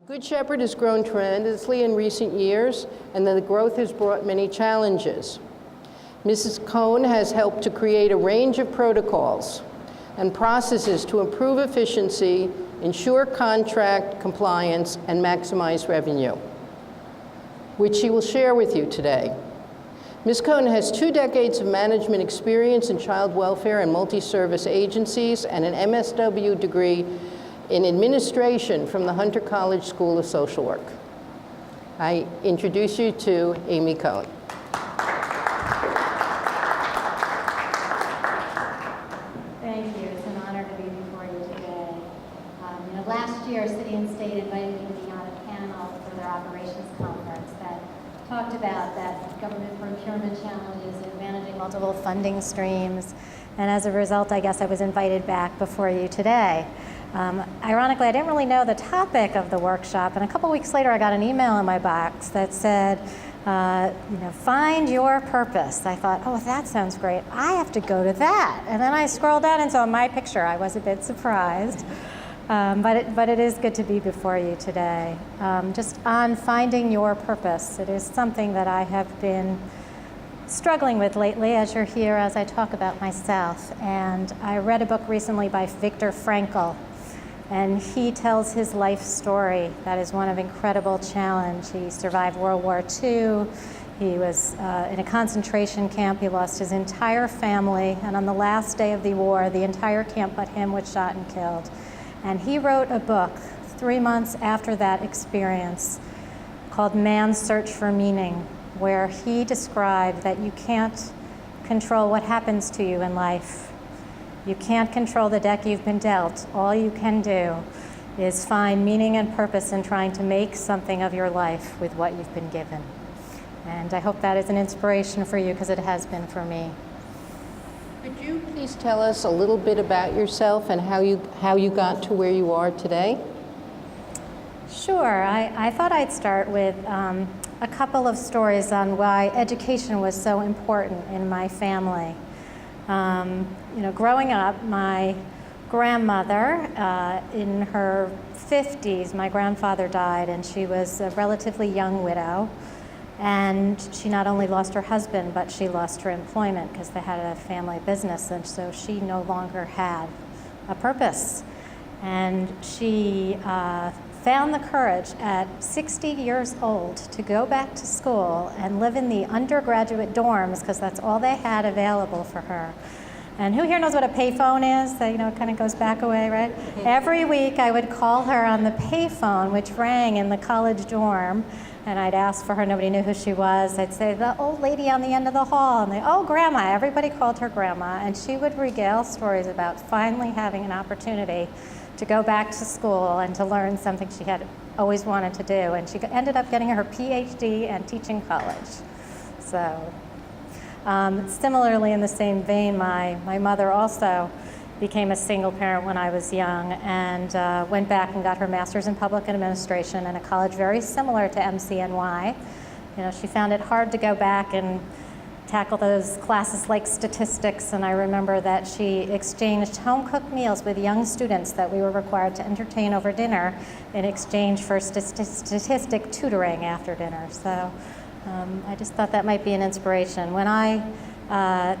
Good Shepherd has grown tremendously in recent years, and the growth has brought many challenges. Mrs. Cohen has helped to create a range of protocols and processes to improve efficiency, ensure contract compliance, and maximize revenue, which she will share with you today. Ms. Cohen has 2 decades of management experience in child welfare and multi-service agencies and an MSW degree in administration from the Hunter College School of Social Work. I introduce you to Amy Cohen. Thank you. It's an honor to be before you today. Last year, City and State invited me to be on a panel for their operations conference that talked about that government procurement challenges and managing multiple funding streams. And as a result, I guess I was invited back before you today. Ironically, I didn't really know the topic of the workshop, and a couple weeks later I got an email in my box that said, find your purpose. I thought, oh, that sounds great. I have to go to that. And then I scrolled down and saw my picture. I was a bit surprised. But it is good to be before you today. Just on finding your purpose, it is something that I have been struggling with lately as you're here as I talk about myself. And I read a book recently by Viktor Frankl, and he tells his life story. That is one of incredible challenge. He survived World War II. He was in a concentration camp. He lost his entire family, and on the last day of the war, the entire camp but him was shot and killed. And he wrote a book 3 months after that experience called Man's Search for Meaning, where he described that you can't control what happens to you in life. You can't control the deck you've been dealt. All you can do is find meaning and purpose in trying to make something of your life with what you've been given. And I hope that is an inspiration for you, because it has been for me. Could you please tell us a little bit about yourself and how you got to where you are today? Sure. I thought I'd start with a couple of stories on why education was so important in my family. Growing up, my grandmother, in her 50s, my grandfather died, and she was a relatively young widow. And she not only lost her husband, but she lost her employment because they had a family business, and so she no longer had a purpose. And she found the courage at 60 years old to go back to school and live in the undergraduate dorms, because that's all they had available for her. And who here knows what a payphone is? That, it kind of goes back a way, right? Every week I would call her on the payphone, which rang in the college dorm, and I'd ask for her. Nobody knew who she was. I'd say, the old lady on the end of the hall, and oh, Grandma. Everybody called her Grandma, and she would regale stories about finally having an opportunity to go back to school and to learn something she had always wanted to do. And she ended up getting her PhD and teaching college. So similarly, in the same vein, my mother also became a single parent when I was young, and went back and got her master's in public administration in a college very similar to MCNY. She found it hard to go back and tackle those classes like statistics, and I remember that she exchanged home-cooked meals with young students that we were required to entertain over dinner in exchange for statistic tutoring after dinner. So I just thought that might be an inspiration. When I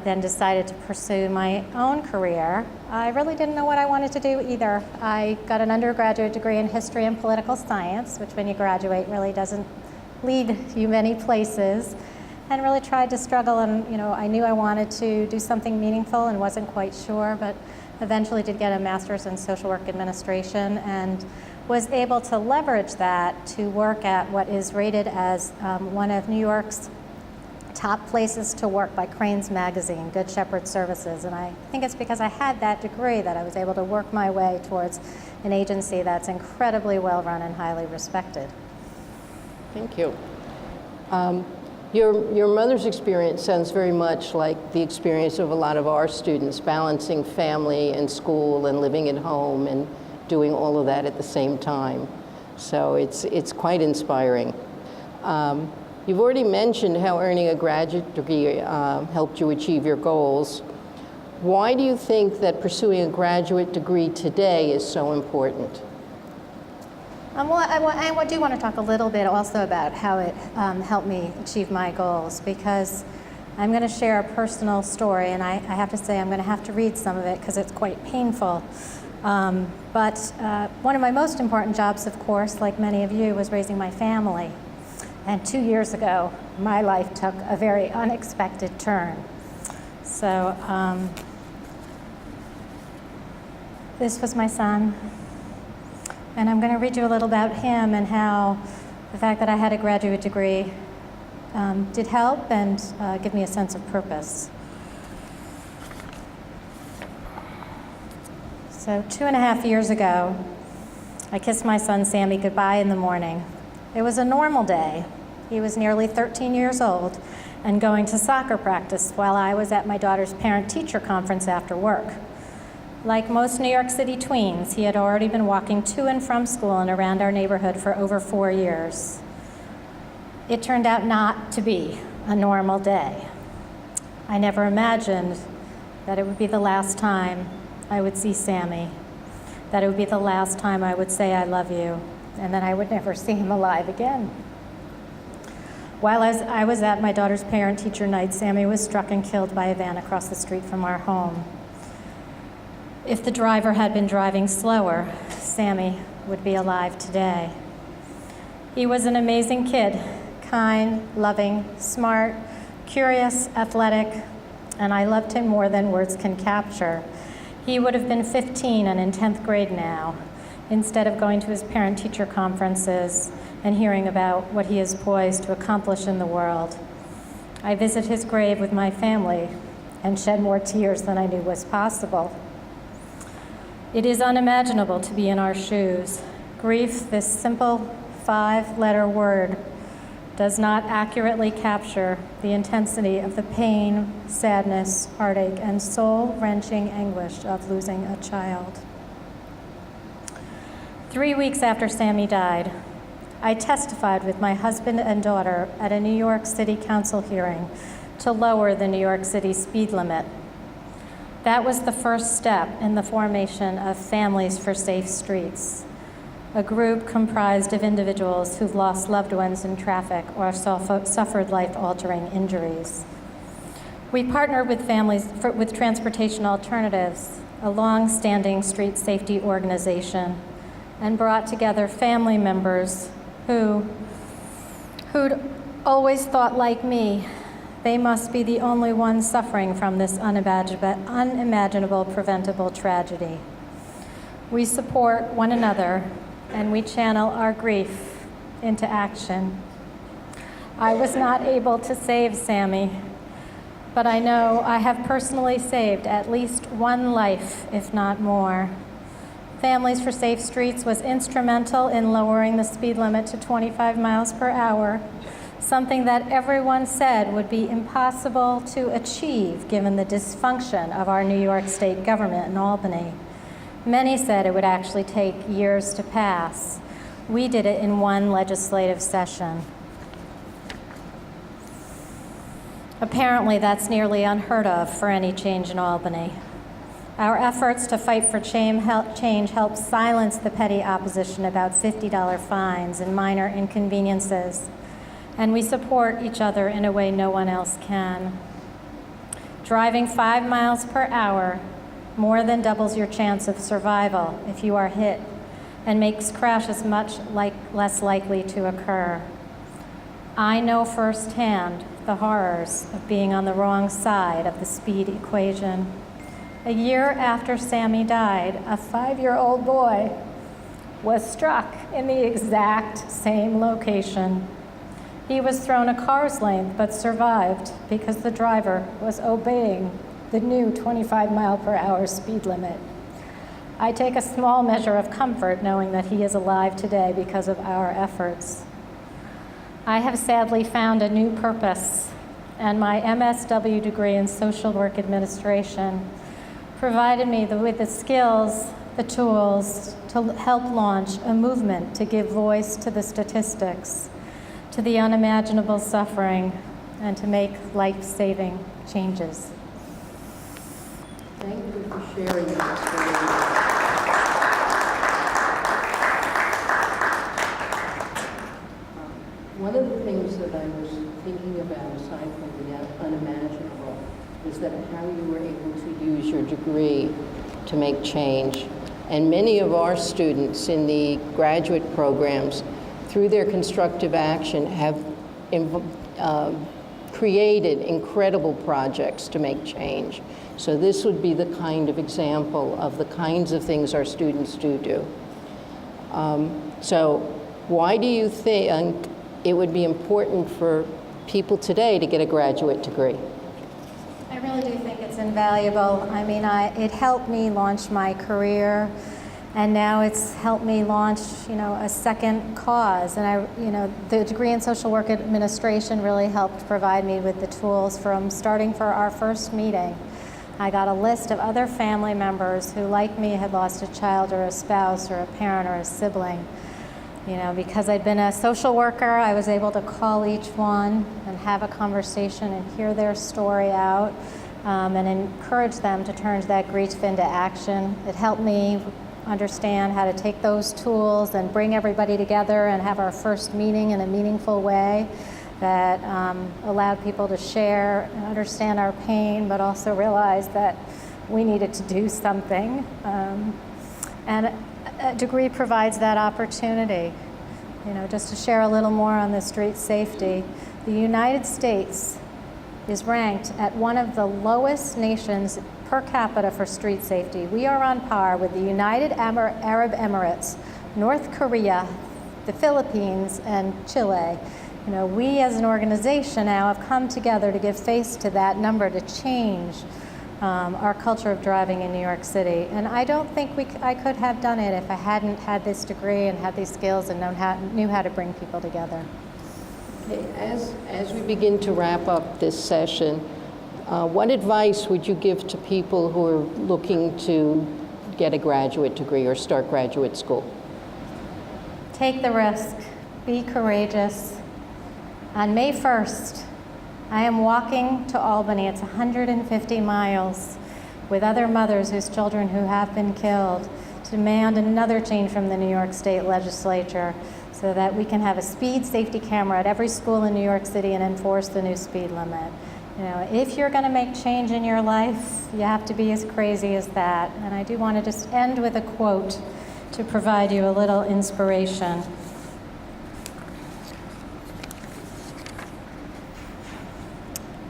then decided to pursue my own career, I really didn't know what I wanted to do either. I got an undergraduate degree in history and political science, which when you graduate really doesn't lead you many places, and really tried to struggle. And I knew I wanted to do something meaningful and wasn't quite sure, but eventually did get a master's in social work administration and was able to leverage that to work at what is rated as one of New York's top places to work by Crane's magazine, Good Shepherd Services. And I think it's because I had that degree that I was able to work my way towards an agency that's incredibly well run and highly respected. Thank you. Your mother's experience sounds very much like the experience of a lot of our students, balancing family and school and living at home and doing all of that at the same time. So it's quite inspiring. You've already mentioned how earning a graduate degree helped you achieve your goals. Why do you think that pursuing a graduate degree today is so important? Well, I do want to talk a little bit also about how it helped me achieve my goals, because I'm going to share a personal story, and I have to say I'm going to have to read some of it because it's quite painful. But one of my most important jobs, of course, like many of you, was raising my family. And 2 years ago, my life took a very unexpected turn. So this was my son. And I'm going to read you a little about him and how the fact that I had a graduate degree did help and give me a sense of purpose. So 2.5 years ago, I kissed my son Sammy goodbye in the morning. It was a normal day. He was nearly 13 years old and going to soccer practice while I was at my daughter's parent-teacher conference after work. Like most New York City tweens, he had already been walking to and from school and around our neighborhood for over 4 years. It turned out not to be a normal day. I never imagined that it would be the last time I would see Sammy, that it would be the last time I would say I love you, and that I would never see him alive again. While I was at my daughter's parent-teacher night, Sammy was struck and killed by a van across the street from our home. If the driver had been driving slower, Sammy would be alive today. He was an amazing kid, kind, loving, smart, curious, athletic, and I loved him more than words can capture. He would have been 15 and in 10th grade now, instead of going to his parent-teacher conferences and hearing about what he is poised to accomplish in the world. I visit his grave with my family and shed more tears than I knew was possible. It is unimaginable to be in our shoes. Grief, this simple 5-letter word, does not accurately capture the intensity of the pain, sadness, heartache, and soul-wrenching anguish of losing a child. 3 weeks after Sammy died, I testified with my husband and daughter at a New York City Council hearing to lower the New York City speed limit. That was the first step in the formation of Families for Safe Streets, a group comprised of individuals who've lost loved ones in traffic or suffered life-altering injuries. We partnered with with Transportation Alternatives, a long-standing street safety organization, and brought together family members who'd always thought, like me, they must be the only ones suffering from this unimaginable preventable tragedy. We support one another, and we channel our grief into action. I was not able to save Sammy, but I know I have personally saved at least one life, if not more. Families for Safe Streets was instrumental in lowering the speed limit to 25 miles per hour, something that everyone said would be impossible to achieve given the dysfunction of our New York State government in Albany. Many said it would actually take years to pass. We did it in one legislative session. Apparently, that's nearly unheard of for any change in Albany. Our efforts to fight for change helped silence the petty opposition about $50 fines and minor inconveniences, and we support each other in a way no one else can. Driving 5 miles per hour more than doubles your chance of survival if you are hit, and makes crashes much less likely to occur. I know firsthand the horrors of being on the wrong side of the speed equation. A year after Sammy died, a 5-year-old boy was struck in the exact same location. He was thrown a car's length but survived because the driver was obeying the new 25 mile per hour speed limit. I take a small measure of comfort knowing that he is alive today because of our efforts. I have sadly found a new purpose, and my MSW degree in social work administration provided me with the skills, the tools to help launch a movement to give voice to the statistics, to the unimaginable suffering, and to make life-saving changes. Thank you for sharing that story. make change. And many of our students in the graduate programs, through their constructive action, have created incredible projects to make change. So this would be the kind of example of the kinds of things our students do. So why do you think it would be important for people today to get a graduate degree? I really do think it's invaluable. I mean, it helped me launch my career, and now it's helped me launch, a second cause. And the degree in social work administration really helped provide me with the tools from starting for our first meeting. I got a list of other family members who, like me, had lost a child or a spouse or a parent or a sibling. Because I'd been a social worker, I was able to call each one and have a conversation and hear their story out, and encourage them to turn that grief into action. It helped me understand how to take those tools and bring everybody together and have our first meeting in a meaningful way that allowed people to share and understand our pain, but also realize that we needed to do something. And a degree provides that opportunity. Just to share a little more on the street safety, the United States is ranked at one of the lowest nations per capita for street safety. We are on par with the United Arab Emirates, North Korea, the Philippines, and Chile. We as an organization now have come together to give face to that number, to change our culture of driving in New York City. And I don't think I could have done it if I hadn't had this degree and had these skills and knew how to bring people together. Okay, as we begin to wrap up this session, what advice would you give to people who are looking to get a graduate degree or start graduate school? Take the risk. Be courageous. On May 1st, I am walking to Albany. It's 150 miles with other mothers whose children who have been killed to demand another change from the New York State Legislature so that we can have a speed safety camera at every school in New York City and enforce the new speed limit. If you're going to make change in your life, you have to be as crazy as that. And I do want to just end with a quote to provide you a little inspiration.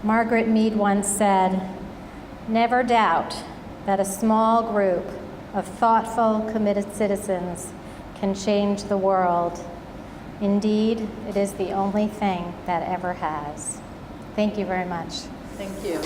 Margaret Mead once said, "Never doubt that a small group of thoughtful, committed citizens can change the world. Indeed, it is the only thing that ever has." Thank you very much. Thank you.